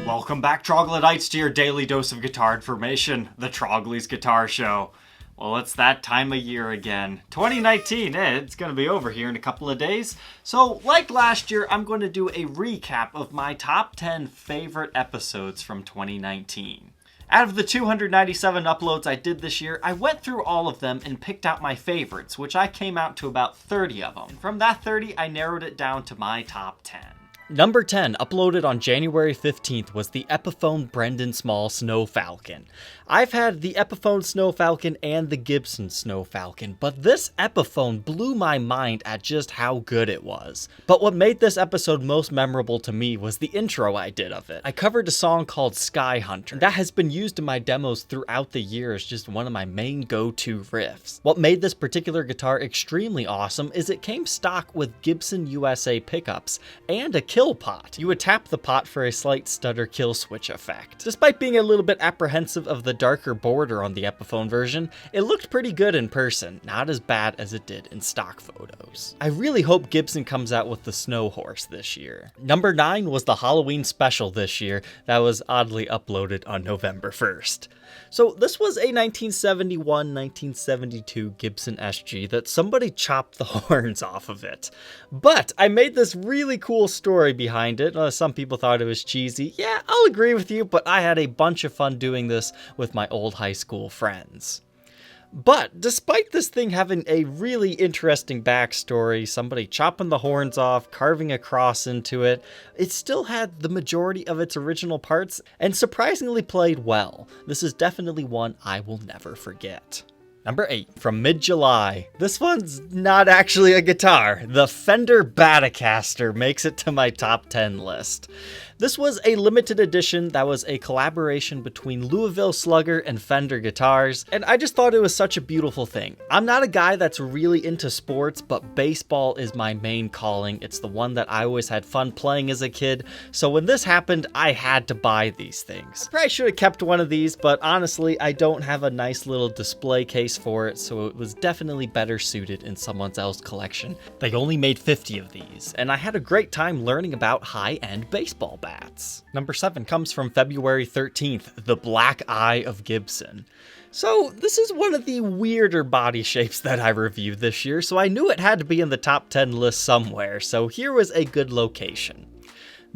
Welcome back, Troglodytes, to your daily dose of guitar information, the Trogly's Guitar Show. Well, it's that time of year again. 2019, it's going to be over here in a couple of days. So, like last year, I'm going to do a recap of my top 10 favorite episodes from 2019. Out of the 297 uploads I did this year, I went through all of them and picked out my favorites, which I came out to about 30 of them. And from that 30, I narrowed it down to my top 10. Number 10, uploaded on January 15th, was the Epiphone Brendan Small Snow Falcon. I've had the Epiphone Snow Falcon and the Gibson Snow Falcon, but this Epiphone blew my mind at just how good it was. But what made this episode most memorable to me was the intro I did of it. I covered a song called Sky Hunter. That has been used in my demos throughout the year as just one of my main go-to riffs. What made this particular guitar extremely awesome is it came stock with Gibson USA pickups and a kill pot. You would tap the pot for a slight stutter kill switch effect. Despite being a little bit apprehensive of the darker border on the Epiphone version, it looked pretty good in person, not as bad as it did in stock photos. I really hope Gibson comes out with the Snow Horse this year. Number 9 was the Halloween special this year that was oddly uploaded on November 1st. So this was a 1971-1972 Gibson SG that somebody chopped the horns off of it. But I made this really cool story behind it. Some people thought it was cheesy. Yeah, I'll agree with you, but I had a bunch of fun doing this with my old high school friends. But despite this thing having a really interesting backstory, somebody chopping the horns off, carving a cross into it, it still had the majority of its original parts and surprisingly played well. This is definitely one I will never forget. Number 8, from mid-July. This one's not actually a guitar. The Fender Batocaster makes it to my top 10 list. This was a limited edition that was a collaboration between Louisville Slugger and Fender guitars, and I just thought it was such a beautiful thing. I'm not a guy that's really into sports, but baseball is my main calling. It's the one that I always had fun playing as a kid, so when this happened, I had to buy these things. Probably should have kept one of these, but honestly, I don't have a nice little display case for it, so it was definitely better suited in someone else's collection. They only made 50 of these, and I had a great time learning about high-end baseball bats. Number 7 comes from February 13th, the Black Eye of Gibson. So this is one of the weirder body shapes that I reviewed this year, so I knew it had to be in the top 10 list somewhere, so here was a good location.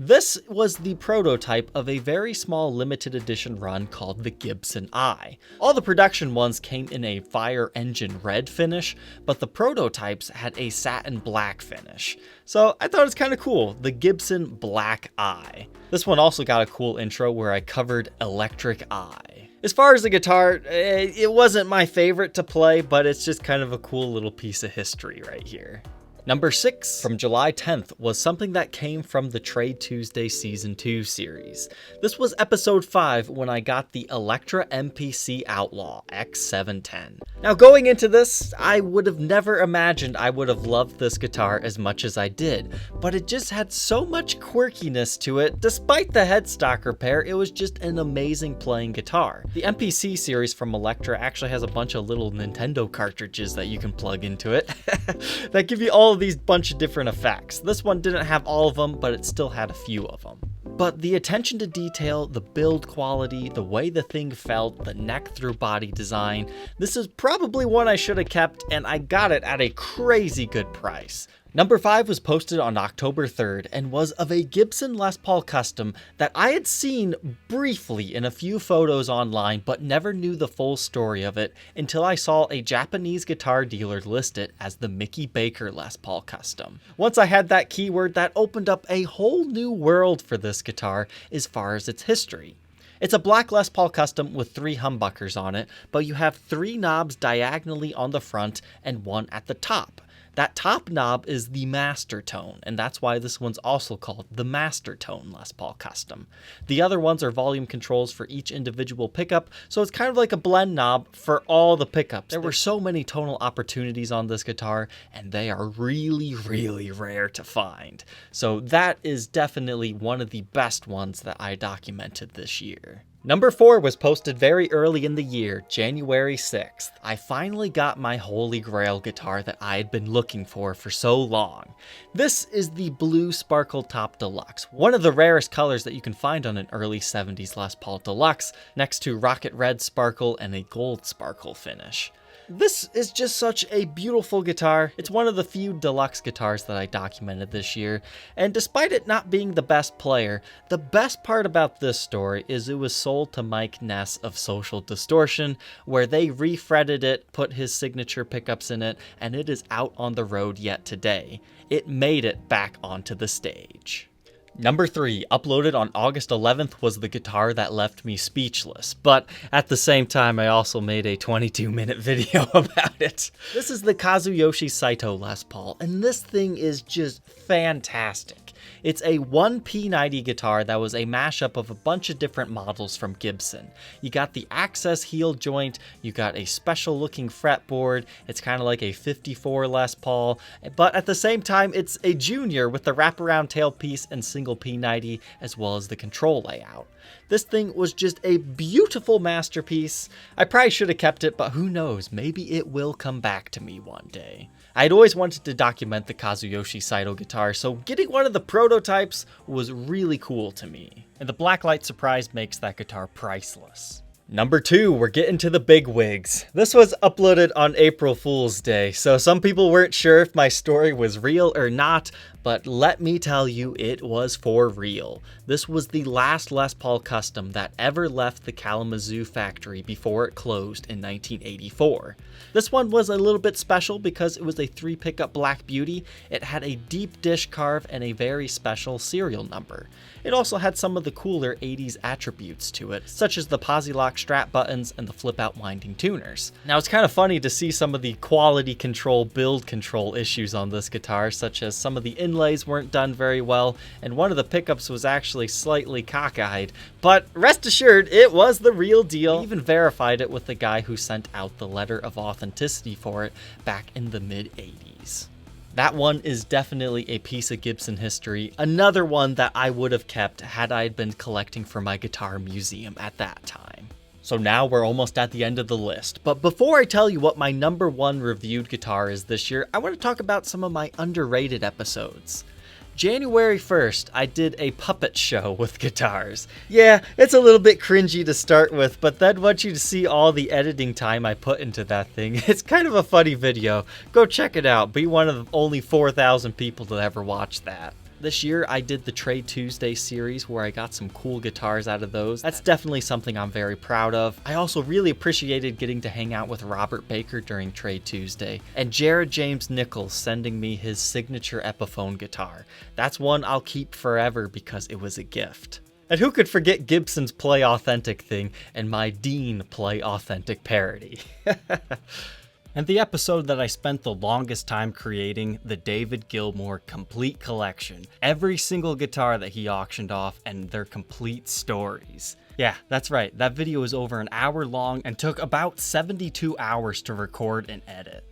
This was the prototype of a very small limited edition run called the Gibson Eye. All the production ones came in a fire engine red finish, but the prototypes had a satin black finish. So I thought it was kind of cool, the Gibson Black Eye. This one also got a cool intro where I covered Electric Eye. As far as the guitar, it wasn't my favorite to play, but it's just kind of a cool little piece of history right here. Number 6, from July 10th, was something that came from the Trade Tuesday Season 2 series. This was episode 5 when I got the Electra MPC Outlaw X710. Now going into this, I would have never imagined I would have loved this guitar as much as I did, but it just had so much quirkiness to it. Despite the headstock repair, it was just an amazing playing guitar. The MPC series from Electra actually has a bunch of little Nintendo cartridges that you can plug into it that give you all of these bunch of different effects. This one didn't have all of them, but it still had a few of them. But the attention to detail, the build quality, the way the thing felt, the neck through body design, this is probably one I should have kept, and I got it at a crazy good price. Number 5 was posted on October 3rd and was of a Gibson Les Paul Custom that I had seen briefly in a few photos online but never knew the full story of it until I saw a Japanese guitar dealer list it as the Mickey Baker Les Paul Custom. Once I had that keyword, that opened up a whole new world for this guitar as far as its history. It's a black Les Paul Custom with 3 humbuckers on it, but you have 3 knobs diagonally on the front and 1 at the top. That top knob is the master tone, and that's why this one's also called the Master Tone Les Paul Custom. The other ones are volume controls for each individual pickup, so it's kind of like a blend knob for all the pickups. There were so many tonal opportunities on this guitar, and they are really, really rare to find. So that is definitely one of the best ones that I documented this year. Number 4 was posted very early in the year, January 6th. I finally got my holy grail guitar that I had been looking for so long. This is the Blue Sparkle Top Deluxe, one of the rarest colors that you can find on an early 70s Les Paul Deluxe, next to Rocket Red Sparkle and a Gold Sparkle finish. This is just such a beautiful guitar. It's one of the few deluxe guitars that I documented this year, and despite it not being the best player, the best part about this story is it was sold to Mike Ness of Social Distortion, where they refretted it, put his signature pickups in it, and it is out on the road yet today. It made it back onto the stage. Number 3, uploaded on August 11th, was the guitar that left me speechless, but at the same time I also made a 22-minute video about it. This is the Kazuyoshi Saito Les Paul, and this thing is just fantastic. It's a 1P90 guitar that was a mashup of a bunch of different models from Gibson. You got the access heel joint, you got a special looking fretboard, it's kind of like a 54 Les Paul, but at the same time it's a junior with the wraparound tailpiece and single P90 as well as the control layout. This thing was just a beautiful masterpiece. I probably should have kept it, but who knows, maybe it will come back to me one day. I'd always wanted to document the Kazuyoshi Saito guitar, so getting one of the prototypes was really cool to me. And the blacklight surprise makes that guitar priceless. Number 2, we're getting to the big wigs. This was uploaded on April Fool's Day, so some people weren't sure if my story was real or not, but let me tell you, it was for real. This was the last Les Paul Custom that ever left the Kalamazoo factory before it closed in 1984. This one was a little bit special because it was a 3-pickup Black Beauty. It had a deep dish carve and a very special serial number. It also had some of the cooler 80s attributes to it, such as the posi-lock strap buttons and the flip-out winding tuners. Now it's kind of funny to see some of the quality control, build control issues on this guitar, such as some of the inlays weren't done very well, and one of the pickups was actually slightly cockeyed. But rest assured, it was the real deal. We even verified it with the guy who sent out the letter of authenticity for it back in the mid-80s. That one is definitely a piece of Gibson history, another one that I would have kept had I been collecting for my guitar museum at that time. So now we're almost at the end of the list, but before I tell you what my number 1 reviewed guitar is this year, I want to talk about some of my underrated episodes. January 1st, I did a puppet show with guitars. Yeah, it's a little bit cringy to start with, but then once you see all the editing time I put into that thing, it's kind of a funny video. Go check it out. Be one of the only 4,000 people to ever watch that. This year, I did the Trade Tuesday series where I got some cool guitars out of those. That's definitely something I'm very proud of. I also really appreciated getting to hang out with Robert Baker during Trade Tuesday, and Jared James Nichols sending me his signature Epiphone guitar. That's one I'll keep forever because it was a gift. And who could forget Gibson's Play Authentic thing and my Dean Play Authentic parody? And the episode that I spent the longest time creating, the David Gilmour Complete Collection. Every single guitar that he auctioned off and their complete stories. Yeah, that's right. That video is over an hour long and took about 72 hours to record and edit.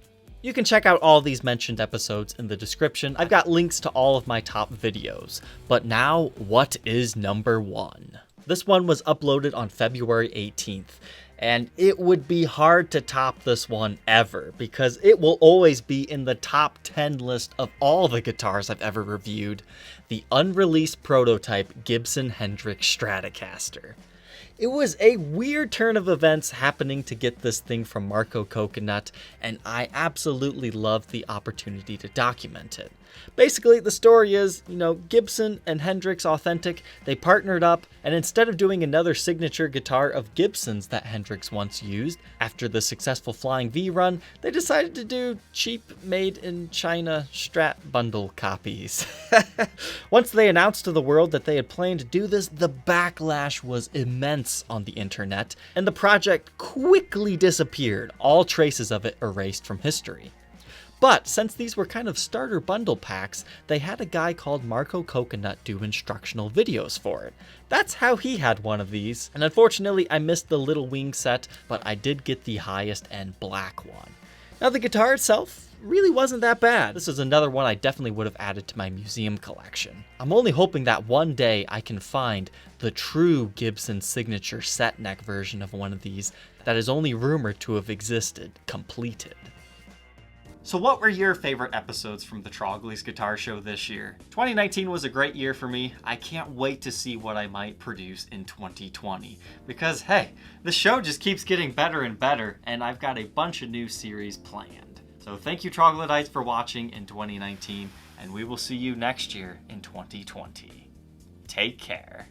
You can check out all these mentioned episodes in the description. I've got links to all of my top videos. But now, what is number 1? This one was uploaded on February 18th. And it would be hard to top this one ever, because it will always be in the top 10 list of all the guitars I've ever reviewed. The unreleased prototype Gibson Hendrix Stratocaster. It was a weird turn of events happening to get this thing from Marco Coconut, and I absolutely loved the opportunity to document it. Basically, the story is, Gibson and Hendrix Authentic, they partnered up, and instead of doing another signature guitar of Gibson's that Hendrix once used, after the successful Flying V run, they decided to do cheap, made-in-China Strat bundle copies. Once they announced to the world that they had planned to do this, the backlash was immense on the internet, and the project quickly disappeared, all traces of it erased from history. But since these were kind of starter bundle packs, they had a guy called Marco Coconut do instructional videos for it. That's how he had one of these, and unfortunately I missed the little wing set, but I did get the highest end black one. Now the guitar itself, really wasn't that bad. This is another one I definitely would have added to my museum collection. I'm only hoping that one day I can find the true Gibson signature set neck version of one of these that is only rumored to have existed, completed. So what were your favorite episodes from the Trogly's Guitar Show this year? 2019 was a great year for me. I can't wait to see what I might produce in 2020. Because hey, the show just keeps getting better and better, and I've got a bunch of new series planned. So thank you Troglodytes for watching in 2019, and we will see you next year in 2020. Take care.